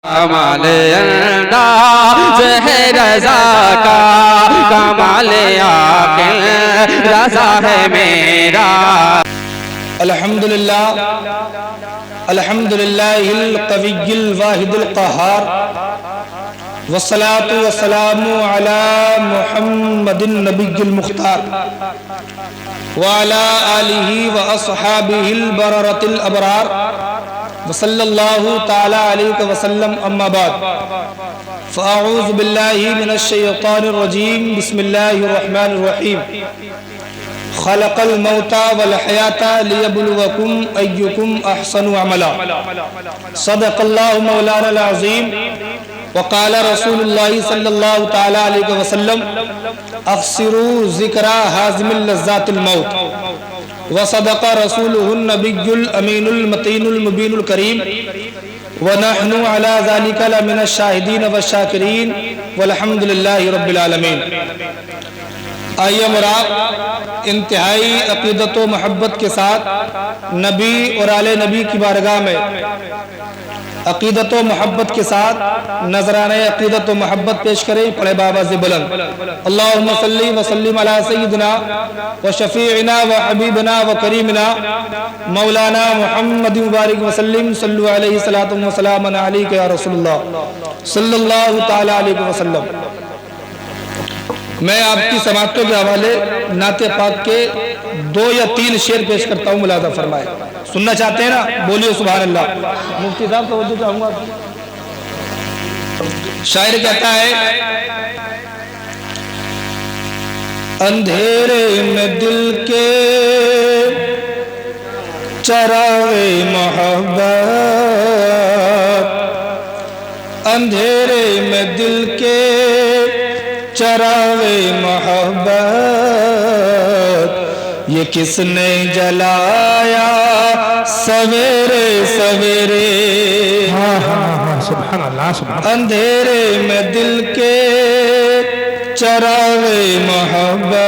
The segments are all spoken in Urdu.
کمال انداز ہے رضا کا، کمال عاقل رضا ہے میرا۔ الحمدللہ الحمدللہ القوی الواحد القہار، والصلاة والسلام علی محمد النبی المختار، وعلی آلہ واصحابہ البررۃ الابرار، وصلی اللہ تعالی علیہ وسلم، اما بعد فاعوذ باللہ من الشیطان الرجیم، بسم اللہ الرحمن الرحیم۔ خلق الموت والحیات لیبلوکم ایکم احسن عملا، صدق اللہ مولانا العظیم۔ وقال رسول اللہ صلی اللہ تعالی علیہ وسلم، اخسروا ذکر حازم اللذات الموت، وصدق رسولہ النبی الامین المتین المبین الکریم، ونحن علی ذلک لمن الشاہدین والشاکرین، والحمدللہ رب العالمین۔ آئیے مراب انتہائی عقیدت و محبت کے ساتھ نبی اور آل نبی کی بارگاہ میں عقیدت و محبت کے ساتھ نذرانہ عقیدت و محبت پیش کریں۔ پڑھے بآواز بلند، اللہم صلی وسلم علی سیدنا و شفیعنا و حبیبنا و کریمنا مولانا محمد مبارک وسلم، صلو علیہ الصلاۃ والسلام علیک یا رسول اللہ صلی اللہ تعالی علیہ وسلم۔ میں آپ کی سماعتوں کے حوالے نعت پاک کے 2 یا 3 شعر پیش کرتا ہوں، ملاحظہ فرمائے۔ سننا چاہتے ہیں نا؟ بولیے سبحان اللہ۔ مفتی صاحب توجہ چاہوں گا۔ شاعر کہتا ہے، اندھیرے میں دل کے چراغے محبت، اندھیرے میں دل کے چراغے محبت، یہ کس نے جلایا سویرے سویرے، سبحان اللہ سبحان اللہ۔ اندھیرے میں دل کے چراغے محبت،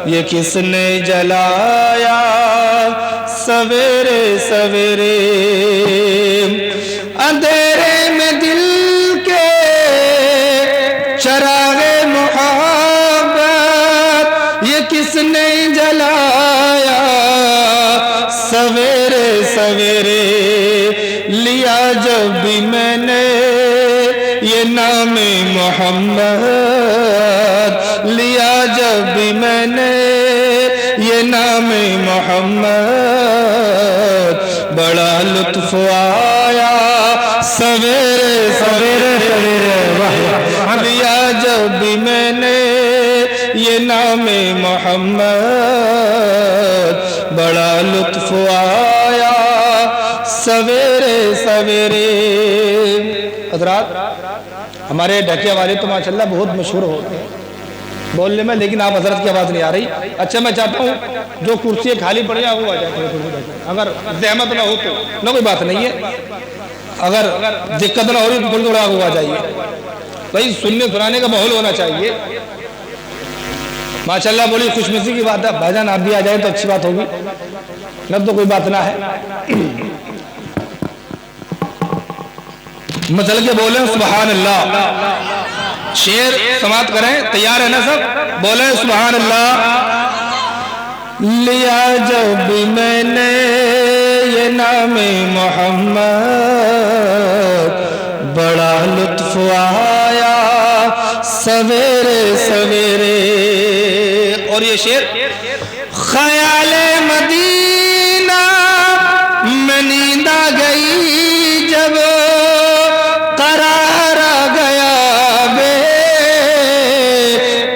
یہ کس نے جلایا سویرے سویرے، اندھیرے میں دل کے چراغ محبت، یہ کس نے جلایا سویرے سویرے، لیا جب بھی میں نے یہ نام محمد، لیا جب بھی میں نے یہ نام محمد، بڑا لطف آیا سویرے سویرے، لیا جب بھی میں نے یہ نام محمد، بڑا لطف آیا سویرے سویرے۔ حضرات، ہمارے ڈھکیا والے تو ماشاءاللہ بہت مشہور ہوتے ہیں بولنے میں، لیکن آپ حضرت کی آواز نہیں آ رہی۔ اچھا، میں چاہتا ہوں جو کرسی خالی پڑی ہیں وہ آ جائے، اگر زحمت نہ ہو تو نہ کوئی بات نہیں ہے، اگر دقت نہ ہو رہی تو تھوڑا وہ آ جائیے، بھائی سننے سنانے کا ماحول ہونا چاہیے۔ ماشاءاللہ بولی خوش نصیبی کی بات ہے، بھائی جان آپ بھی آ جائیں تو اچھی بات ہوگی، نہ تو کوئی بات نہ ہے۔ مچل کے بولیں سبحان اللہ۔ شعر سماعت کریں، تیار ہے نا سب؟ بولیں سبحان اللہ۔ لیا جب بھی میں نے یہ نام محمد، بڑا لطف آیا سویرے سویرے۔ اور یہ شعر، خیال مدینہ میں نیند آ گئی جب، قرار آ گیا بے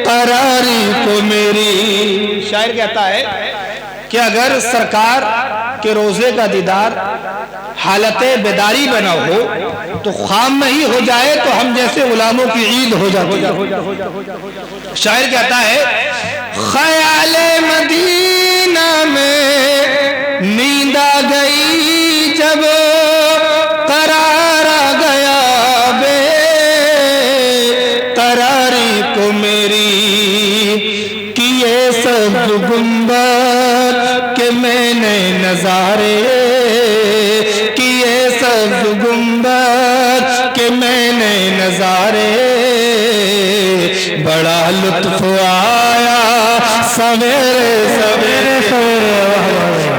قراری کو میری۔ شاعر کہتا ہے کہ اگر سرکار کے روزے کا دیدار حالت بیداری بنا ہو تو خام نہیں ہو جائے تو ہم جیسے غلاموں کی عید ہو جاتی ہے۔ شاعر کہتا ہے، خیال مدینہ میں نیند آ گئی جب، قرار آ گیا بے قراری کو میری، کیے سب گنبد کے میں نے نظارے، کیے سب گنبد گنبد کے میں نے نظارے بڑا لطف آیا سویرے سویرے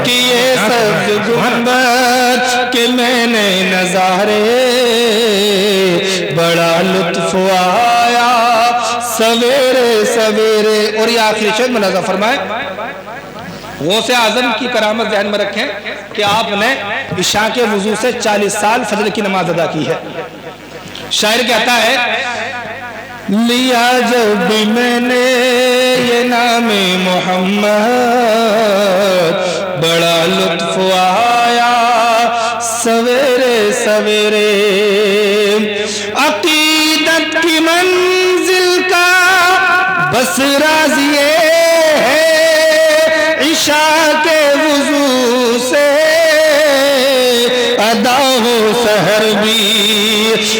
کہ یہ سبز گنبد کے میں نے نظارے بڑا لطف آیا سویرے سویرے. اور یہ آخری شعر ملاحظہ فرمائے، غوث اعظم کی کرامت ذہن میں رکھیں کہ آپ نے عشاء کے وضو سے 40 سال فجر کی نماز ادا کی ہے. شاعر کہتا ہے لیا جب بھی میں نے یہ نام محمد بڑا لطف آیا سویرے سویرے. عقیدت کی منزل کا بس راز یہ ہے عشاء کے وضو سے ادا ہو سحر بھی.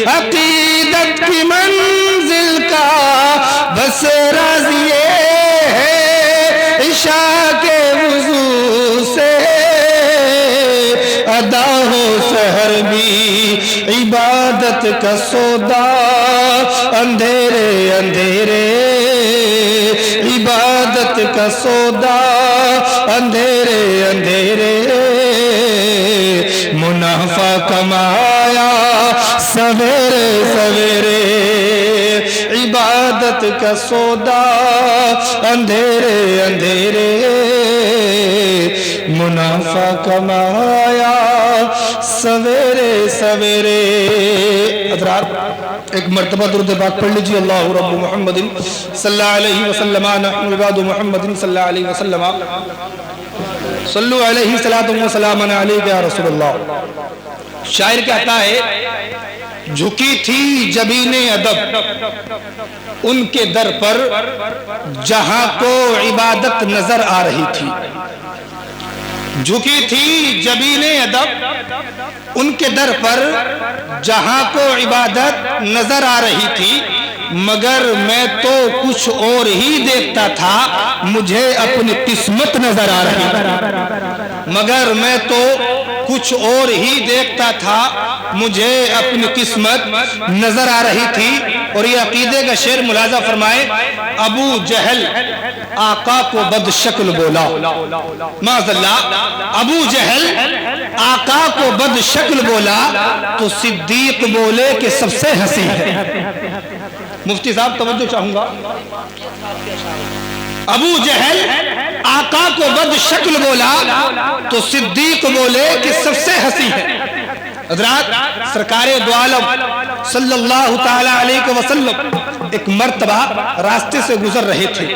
عقیدت کی منزل کا بس راز یہ ہے عشاء کے وضو سے ادا ہو سحر بھی. عبادت کا سودا اندھیرے اندھیرے، عبادت کا سودا اندھیرے اندھیرے، منافع کمایا سویرے سویرے. عبادت کا سودا اندھیرے اندھیرے، منافع کمایا سویرے سویرے. حضرات ایک مرتبہ درود پاک پڑھ لیجیے. اللہ رب محمد صلی اللہ علیہ وسلم نحن عباد محمد صلی اللہ علیہ وسلم صلو علیہ صلاۃ و سلام علیک یا رسول اللہ. شاعر کہتا ہے جھکی تھی جبین ادب ان کے در پر جہاں کو عبادت نظر آ رہی تھی. جھکی تھی جبین ادب ان کے در پر جہاں کو عبادت نظر آ رہی تھی، مگر میں تو کچھ اور ہی دیکھتا تھا مجھے اپنی قسمت نظر آ رہی تھی. مگر میں تو کچھ اور ہی دیکھتا تھا مجھے اپنی قسمت نظر آ رہی تھی. اور یہ عقیدے کا شعر ملاحظہ فرمائے. ابو جہل آقا کو بد شکل بولا، معاذ اللہ. ابو جہل آقا کو بد شکل بولا تو صدیق بولے کہ سب سے حسین ہے. مفتی صاحب توجہ چاہوں گا. ابو جہل آقا کو بد شکل بولا تو صدیق بولے کہ سب سے حسین ہے. حضرات سرکار دو عالم صلی اللہ تعالی علیہ وسلم ایک مرتبہ راستے سے گزر رہے تھے.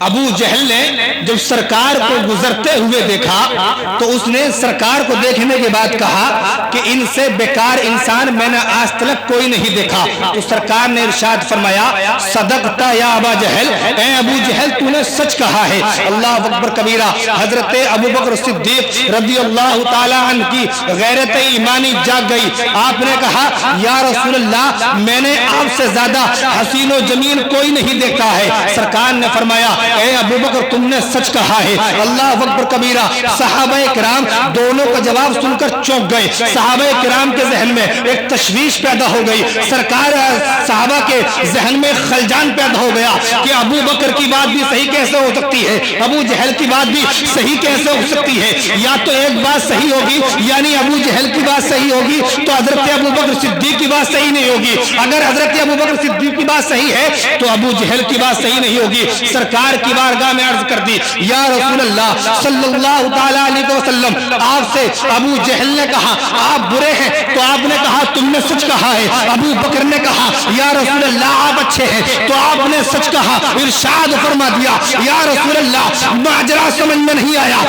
ابو جہل نے جب سرکار کو گزرتے ہوئے دیکھا تو اس نے سرکار کو دیکھنے کے بعد کہا کہ ان سے بیکار انسان میں نے آج تک کوئی نہیں دیکھا. تو سرکار نے ارشاد فرمایا صدقتا یا ابا جہل، اے ابو جہل تو نے سچ کہا ہے. اللہ اکبر کبیرہ. حضرت ابو بکر صدیق رضی اللہ تعالی عنہ کی غیرت ایمانی جاگ گئی. آپ نے کہا یا رسول اللہ میں نے آپ سے زیادہ حسین و جمیل کوئی نہیں دیکھا ہے. سرکار نے فرمایا اے ابو بکر تم نے سچ کہا ہے. اللہ اکبر کبیرہ. صحابہ کرام دونوں کا جواب سن کر چونک گئے. صحابہ کرام کے ذہن میں ایک تشویش پیدا ہو گئی. سرکار صحابہ کے ذہن میں خلجان پیدا ہو گیا کہ ابو بکر کی بات بھی صحیح کیسے ہو سکتی ہے، ابو جہل کی بات بھی صحیح کیسے ہو سکتی ہے. یا تو ایک بات صحیح ہوگی یعنی ابو جہل کی بات صحیح ہوگی تو حضرت ابو بکر صدیق کی بات صحیح نہیں ہوگی. اگر حضرت ابو بکر صدیق کی بات صحیح ہے تو ابو جہل کی بات صحیح نہیں ہوگی. سرکار کی بارگاہ میں عرض کر دی یا رسول اللہ صلی اللہ تعالی علیہ وسلم آپ سے ابو جہل نے کہا آپ برے ہیں تو آپ نے کہا تم نے سچ کہا ہے. ابو بکر نے کہا یا رسول اللہ آپ اچھے ہیں تو آپ نے سچ کہا. ارشاد فرما دیا یا رسول اللہ ماجرا سمجھ میں نہیں آیا.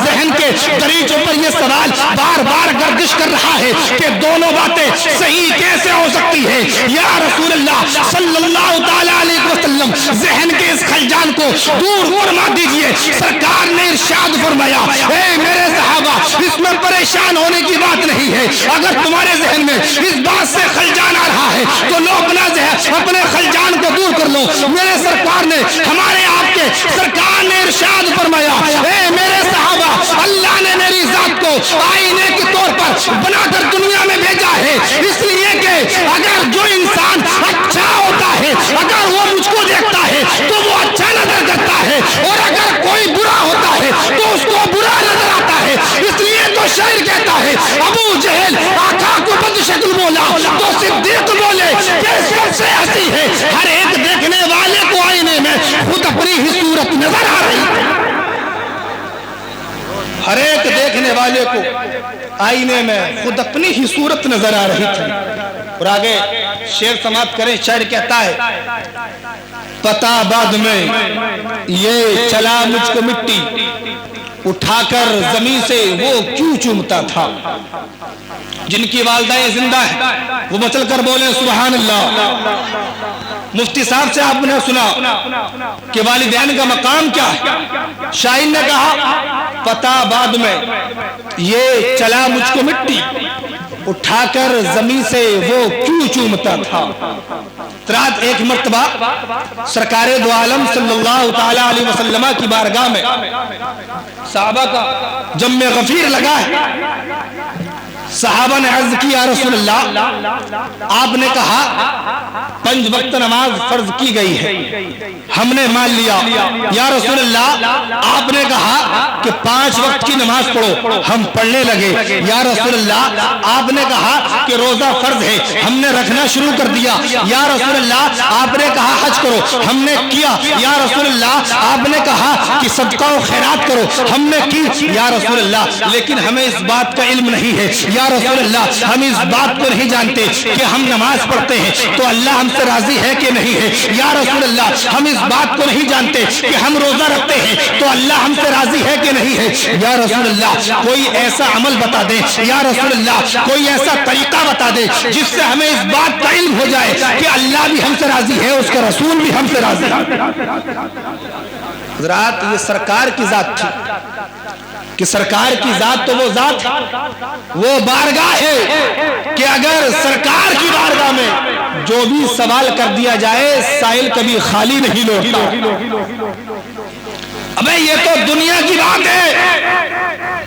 ذہن کے دریچوں پر یہ سوال بار بار گردش کر رہا ہے کہ دونوں باتیں صحیح کیسے ہو سکتی ہے. یا رسول اللہ صلی اللہ تعالی علیہ وسلم ذہن کے اس خلجان کو دور فرما دیجئے۔ سرکار نے ارشاد فرمایا اے میرے صحابہ اس میں پریشان ہونے کی بات نہیں ہے، اگر تمہارے ذہن میں اس بات سے خلجان آ رہا ہے تو لو اپنے خلجان کو دور کر لو۔ میرے سرکار نے ہمارے آپ کے سرکار نے ارشاد فرمایا اے میرے صحابہ اللہ نے میری ذات کو آئینے کے طور پر بنا کر دنیا میں بھیجا ہے، اس لیے کہ اگر جو انسان اچھا ہوتا ہے اگر وہ مجھ کو دیکھتا ہے تو وہ اچھا نظر کرتا ہے، اور اگر کوئی برا ہوتا ہے تو اس کو برا نظر آتا ہے۔ اس لیے تو شاعر کہتا ہے ابو جہل آقا کو بد شکل بولا تو صدیق بولے کہ سب سے ہنسی ہے۔ ہر ایک دیکھنے والے کو آئینے میں خود اپنی ہی صورت نظر آ رہی ہے، ہر ایک دیکھنے والے کو آئینے میں خود اپنی ہی صورت نظر آ رہی تھی۔ اور آگے شعر سماعت کریں، شاعر کہتا ہے پتا بعد میں یہ چلا مجھ کو مٹی اٹھا کر زمین سے وہ کیوں چومتا تھا۔ جن کی والدائیں زندہ ہیں وہ مچل کر بولیں سبحان اللہ۔ مفتی صاحب سے آپ نے سنا کہ والدین کا مقام کیا ہے، شاعر نے کہا پتا بعد میں یہ چلا مجھ کو مٹی اٹھا کر زمین سے وہ کیوں چومتا تھا۔ رات ایک مرتبہ سرکار دو عالم صلی اللہ تعالی علیہ وسلم کی بارگاہ میں صحابہ کا جم غفیر لگا ہے۔ صحابہ نے عرض کی یا رسول اللہ آپ نے کہا 5 وقت نماز فرض کی گئی ہے، ہم نے مان لیا۔ یا رسول اللہ آپ نے کہا کہ 5 وقت کی نماز پڑھو، ہم پڑھنے لگے۔ یا رسول اللہ آپ نے کہا کہ روزہ فرض ہے، ہم نے رکھنا شروع کر دیا۔ یا رسول اللہ آپ نے کہا حج کرو، ہم نے کیا۔ یا رسول اللہ آپ نے کہا کہ صدقہ و خیرات کرو، ہم نے کی۔ یا رسول اللہ لیکن ہمیں اس بات کا علم نہیں ہے، یا رسول اللہ ہم اس بات کو نہیں جانتے کہ ہم نماز پڑھتے ہیں تو اللہ ہم سے راضی ہے کہ نہیں ہے۔ یا رسول اللہ ہم اس بات کو نہیں جانتے کہ ہم روزہ رکھتے ہیں تو اللہ ہم سے راضی ہے کہ نہیں ہے۔ یا رسول اللہ کوئی ایسا عمل بتا دے، یا رسول اللہ کوئی ایسا طریقہ بتا دے جس سے ہمیں اس بات کا علم ہو جائے کہ اللہ بھی ہم سے راضی ہے، اس کا رسول بھی ہم سے راضی ہے۔ حضرات یہ سرکار کی ذات تھی کہ سرکار کی ذات تو وہ ذات وہ بارگاہ ہے کہ اگر سرکار کی بارگاہ میں جو بھی سوال کر دیا جائے سائل کبھی خالی نہیں لوٹتا۔ ابے یہ تو دنیا کی بات ہے،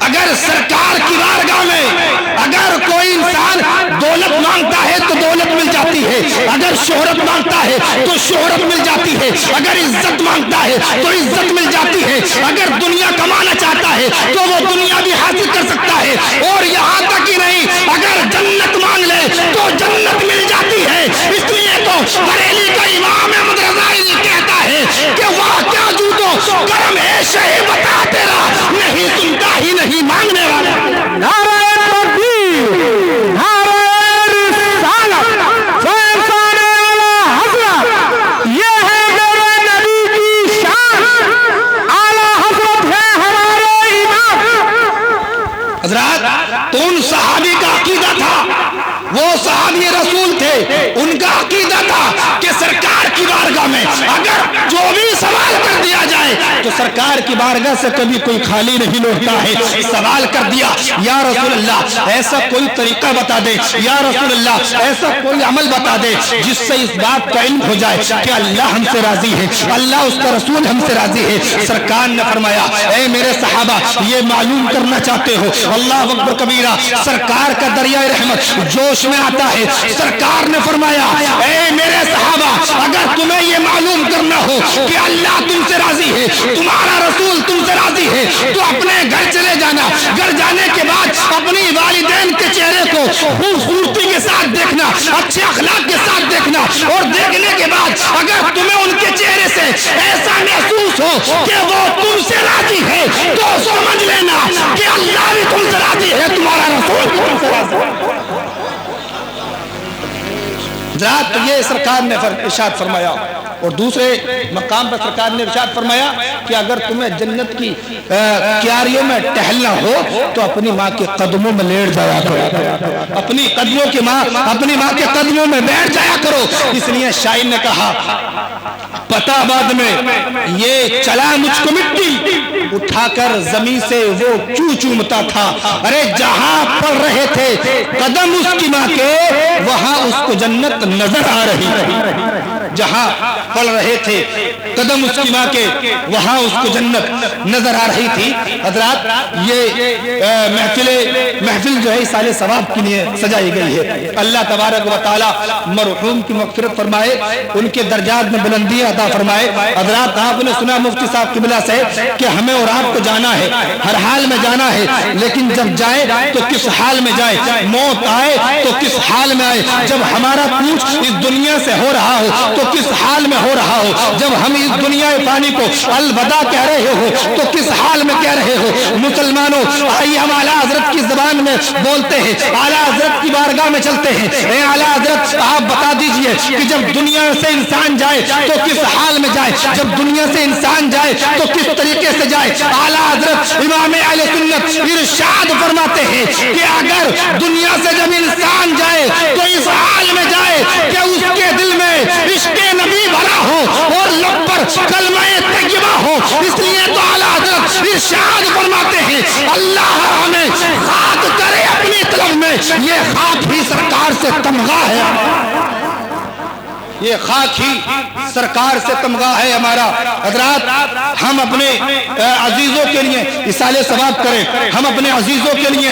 اگر سرکار کی بارگاہ میں اگر کوئی انسان دولت مانگتا ہے تو دولت مل جاتی ہے، اگر شہرت مانگتا ہے تو شہرت مل جاتی ہے، اگر عزت مانگتا ہے تو عزت مل جاتی ہے، اگر دنیا کمانا چاہتا ہے تو وہ دنیا بھی حاصل کر سکتا ہے، اور یہاں تک ہی نہیں اگر جنت مانگ لے تو جنت مل جاتی ہے۔ اس لیے تو بریلی کا امام احمد رضا کہتا ہے کہ واہ کیا جوتو کرم ہے شہ بتا تیرا، نہیں سنتا ہی نہیں مانگنے والا۔ نعرہ تکبیر، نعرہ رسالت، فیضان اعلی حضرت، یہ ہے میرے نبی کی شان، اعلی حضرت ہے ہمارے امام۔ حضرات تو ان صحابی کا عقیدہ تھا، وہ صحابی رسول تھے، ان کا عقیدہ تھا کہ سرکار کی بارگاہ میں اگر جو بھی سوال کر دیا جائے تو سرکار کی بارگاہ سے کبھی کوئی خالی نہیں لوٹتا ہے۔ سوال کر دیا یا رسول اللہ ایسا کوئی طریقہ بتا دے، یا رسول اللہ ایسا کوئی عمل بتا دے جس سے اس بات کا علم ہو جائے کہ اللہ ہم سے راضی ہے، اللہ اس کا رسول ہم سے راضی ہے۔ سرکار نے فرمایا اے میرے صحابہ یہ معلوم کرنا چاہتے ہو، اللہ اکبر کبیرہ، سرکار کا دریائے رحمت جوش میں آتا ہے۔ سرکار نے فرمایا اے میرے صحابہ اگر تمہیں یہ معلوم کرنا ہو کہ اللہ تم سے راضی ہے، تمہارا رسول تم سے راضی ہے، تو اپنے گھر چلے جانا، گھر جانے کے بعد اپنی والدین کے چہرے کو خوبصورتی کے ساتھ دیکھنا، اچھے اخلاق کے ساتھ دیکھنا، اور دیکھنے کے بعد اگر تمہیں ان کے چہرے سے ایسا محسوس ہو کہ وہ تم سے راضی ہے تو سمجھ لینا کہ اللہ بھی تم سے راضی ہے، تمہارا رسول تم سے راضی ہے۔ ذات یہ سرکار نے ارشاد فرمایا اور دوسرے مقام پر سرکار نے ارشاد فرمایا کہ اگر تمہیں جنت کی کیاریوں میں ٹہلنا ہو تو اپنی ماں کے قدموں میں لیٹ جایا کرو، اپنی ماں کے قدموں میں بیٹھ جایا کرو۔ اس لیے شاعر نے کہا پتہ بعد میں یہ چلا مجھ کو مٹی اٹھا کر زمین سے وہ کیوں چومتا تھا، ارے جہاں پڑ رہے تھے قدم اس کی ماں کے وہاں اس کو جنت نظر آ رہی تھی، جہاں پڑ رہے تھے قدم اس کی ماں کے وہاں اس کو جنت نظر آ رہی تھی۔ حضرات یہ محفل جو ہے سال ثواب کے لیے سجائی گئی ہے۔ اللہ تبارک و تعالی مرحوم کی مغفرت فرمائے، ان کے درجات میں بلندی عطا فرمائے۔ حضرات آپ نے سنا مفتی صاحب قبلہ سے کہ ہمیں اور آپ کو جانا ہے، ہر حال میں جانا ہے، لیکن جب جائے تو کس حال میں جائے، موت آئے تو کس حال میں آئے، جب ہمارا کوچ اس دنیا سے ہو رہا ہو تو کس حال میں ہو رہا ہو، جب ہم اس دنیا فانی کو الوداع کہہ رہے ہو تو کس حال میں کہہ رہے ہو۔ مسلمانوں آئیے ہم اعلیٰ حضرت کی زبان میں بولتے ہیں، اعلیٰ حضرت کی بارگاہ میں چلتے ہیں۔ اے اعلیٰ حضرت آپ بتا دیجئے کہ جب دنیا سے انسان جائے تو کس حال میں جائے، جب دنیا سے انسان جائے تو کس طریقے سے جائے۔ اعلیٰ حضرت امام اہل سنت ارشاد فرماتے ہیں کہ اگر دنیا سے جب انسان جائے تو اس حال میں جائے کہ اس کے دل میں عشق نبی بھرا ہو اور لب پر کلمہ طیبہ ہو۔ اس لیے تو اعلیٰ حضرت ارشاد فرماتے ہیں اللہ ہمیں خاک کرے اپنی طلب میں، یہ خاک ہی سرکار سے تمغہ ہے، یہ خاک ہی سرکار سے تمغہ ہے ہمارا۔ حضرات ہم اپنے عزیزوں کے لیے اصال ثواب کریں، ہم اپنے عزیزوں کے لیے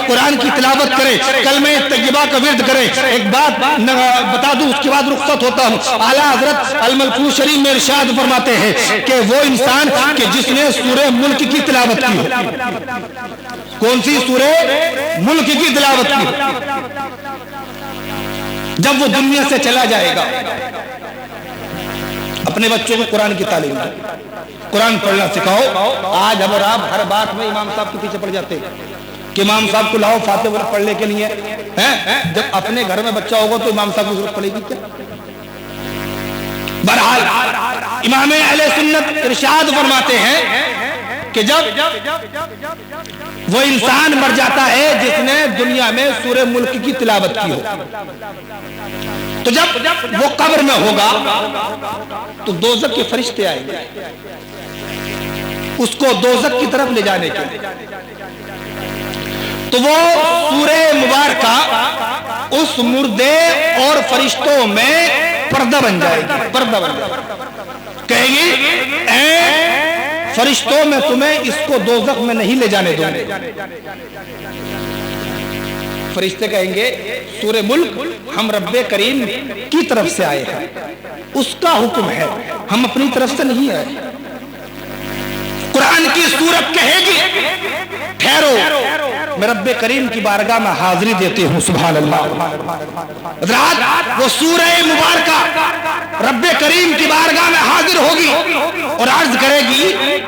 قرآن کی تلاوت کریں، کلمہ طیبہ کا ورد کریں۔ ایک بات بتا دوں اس کے بعد رخصت ہوتا ہوں۔ اعلیٰ حضرت الملفوظ شریف میں ارشاد فرماتے ہیں کہ وہ انسان کہ جس نے سورہ ملک کی تلاوت کی ہو، کون سی سورہ ملک کی تلاوت کی ہو، جب وہ دنیا سے چلا جائے گا اپنے بچوں کو قرآن کی تعلیم دو، قرآن پڑھنا سکھاؤ۔ آج ہم اور آپ ہر بات میں امام صاحب کے پیچھے پڑ جاتے ہیں کہ امام صاحب کو لاؤ فاتحہ پڑھنے کے لیے، جب اپنے گھر میں بچہ ہوگا تو امام صاحب کو ضرورت پڑے گی کیا؟ بہرحال امام اہل سنت ارشاد فرماتے ہیں کہ جب وہ انسان مر جاتا ہے جس نے دنیا میں سورہ ملک کی تلاوت کی ہو، تو جب وہ قبر میں ہوگا تو دوزخ کے فرشتے آئیں گے اس کو دوزخ کی طرف لے جانے کے لیے، تو وہ سورہ مبارکہ اس مردے اور فرشتوں میں پردہ بن جائے گی، پردہ بن جائے گی، کہے گی اے فرشتوں میں تمہیں اس کو دوزخ میں نہیں لے جانے دوں گے۔ فرشتے کہیں گے سورہ ملک ہم رب کریم کی طرف سے آئے ہیں، اس کا حکم ہے، ہم اپنی طرف سے نہیں آئے۔ قرآن کی سورت کہے گی ٹھہرو میں رب کریم کی بارگاہ میں حاضری دیتی ہوں، سبحان اللہ۔ رات وہ سورہ مبارکہ رب کریم کی بارگاہ میں حاضر ہوگی اور عرض کرے گی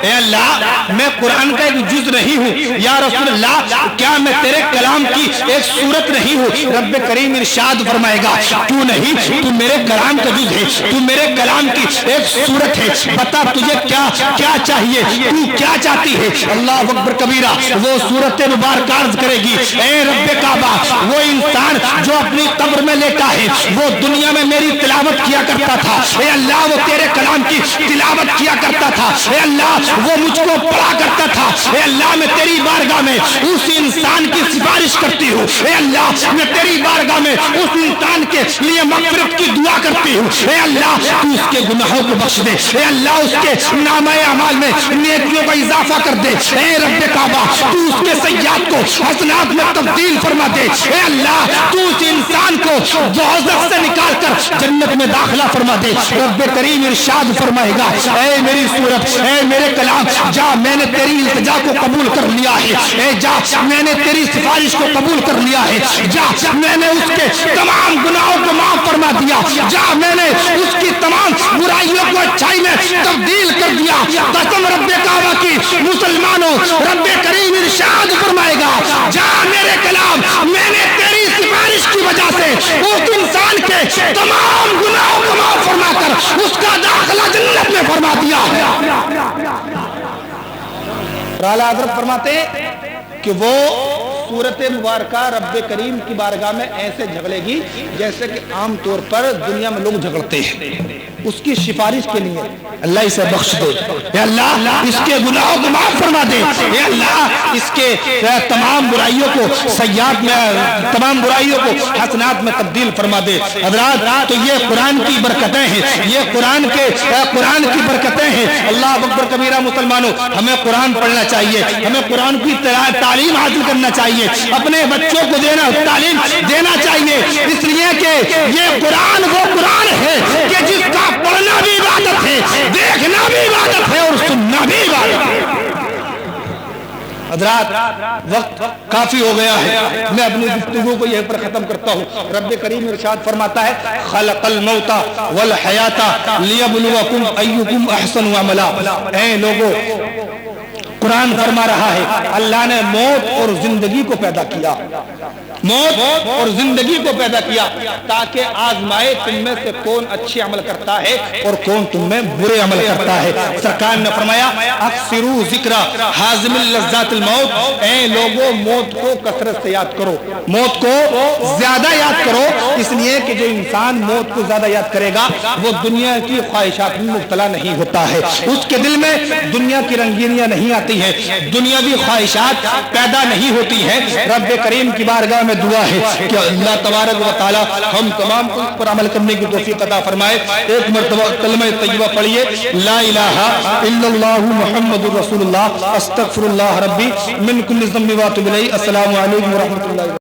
اے اللہ میں قرآن کا ایک جز نہیں ہوں، یا رسول اللہ کیا میں تیرے کلام کی ایک سورت نہیں ہوں؟ رب کریم ارشاد فرمائے گا تو نہیں، تو میرے کلام کا جز ہے، تو میرے کلام کی ایک سورت ہے، بتا تجھے کیا کیا چاہیے، تو کیا چاہتی ہے؟ اللہ اکبر کبیرہ۔ وہ سورت مبارکہ عرض کرے گی اے رب کعبہ وہ انسان جو اپنی قبر میں لیٹا ہے وہ دنیا میں میری تلاوت کیا کرتا تھا، اے اللہ وہ تیرے کلام کی تلاوت کیا کرتا تھا، اے اللہ وہ مجھ کو پڑھا کرتا تھا، اے اللہ میں تیری بارگاہ میں اس انسان کی سفارش کرتی ہوں، اے اللہ میں تیری بارگاہ میں اس انسان کے لیے مغفرت کی دعا کرتی ہوں، اے اللہ تو اس کے گناہوں کو بخش دے، اے اللہ اس کے نامہ اعمال میں نیکیوں کا اضافہ کر دے، اے رب کعبہ تو اس کے سیئات کو حسنات میں تبدیل فرما دے، اے اللہ تو اس انسان کو دوزخ سے نکال کر جنت میں داخلہ فرما دے۔ رب کریم ارشاد فرمائے گا اے میری صورت، اے میرے کلام، جا میں نے تیری التجا کو قبول کر لیا ہے، اے جا میں نے تیری سفارش کو قبول کر لیا ہے، جا میں نے اس کے تمام گناہوں کو معاف فرما دیا، جا میں نے اس کی تمام برائیوں کو اچھائی میں تبدیل کر دیا۔ قسم رب کعبہ کی مسلمانوں رب کریم ارشاد فرمائے گا جا میرے کلام میں نے تیری سفارش کی وجہ سے اس انسان کے تمام گناہوں کو معاف فرما کر اس کا اور اعلیٰ حضرت فرماتے ہیں کہ وہ صورت مبارکہ رب کریم کی بارگاہ میں ایسے جھگڑے گی جیسے کہ عام طور پر دنیا میں لوگ جھگڑتے ہیں، اس کی سفارش کے لیے اللہ اسے بخش دے، اے اللہ اس کے گناہوں کو معاف فرما دے، اے اللہ اس کے تمام برائیوں کو سیئات میں، تمام برائیوں کو حسنات میں تبدیل فرما دے۔ حضرات تو یہ قرآن کی برکتیں ہیں، یہ قرآن کی برکتیں ہیں۔ اللہ اکبر کبیرہ مسلمانوں، ہمیں قرآن پڑھنا چاہیے، ہمیں قرآن کی تعلیم حاصل کرنا چاہیے، اپنے بچوں کو تعلیم دینا چاہیے، اس لیے کہ یہ قرآن وہ قرآن ہے کہ جس کا پڑھنا بھی عبادت ہے، دیکھنا بھی عبادت ہے اور سننا بھی عبادت ہے۔ حضرات وقت کافی ہو گیا ہے، میں اپنی گفتگو کو یہیں پر ختم کرتا ہوں۔ رب کریم ارشاد فرماتا ہے خلق الموت والحیات لیبلوکم ایکم احسن عملا۔ اے لوگو، قرآن فرما رہا ہے اللہ نے موت اور زندگی کو پیدا کیا، موت اور زندگی کو پیدا کیا تاکہ آزمائے تم میں سے کون اچھے عمل کرتا ہے اور کون تم میں برے عمل کرتا ہے۔ سرکار نے فرمایا اکثروا ذکر حازم اللذات الموت، اے لوگوں موت کو کثرت سے یاد کرو، موت کو زیادہ یاد کرو، اس لیے کہ جو انسان موت کو زیادہ یاد کرے گا وہ دنیا کی خواہشات میں مبتلا نہیں ہوتا ہے، اس کے دل میں دنیا کی رنگینیاں نہیں آتی ہیں، دنیاوی خواہشات پیدا نہیں ہوتی ہیں۔ رب کریم کی بارگاہ میں دعا ہے کہ اللہ تبارک و تعالی ہم تمام کو اس پر عمل کرنے کی توفیق عطا فرمائے۔ ایک مرتبہ کلمہ طیبہ پڑھیے، لا الہ الا اللہ محمد رسول اللہ استغفر اللہ ربی من کل ذنب واتوب الیہ۔ السلام علیکم ورحمۃ اللہ۔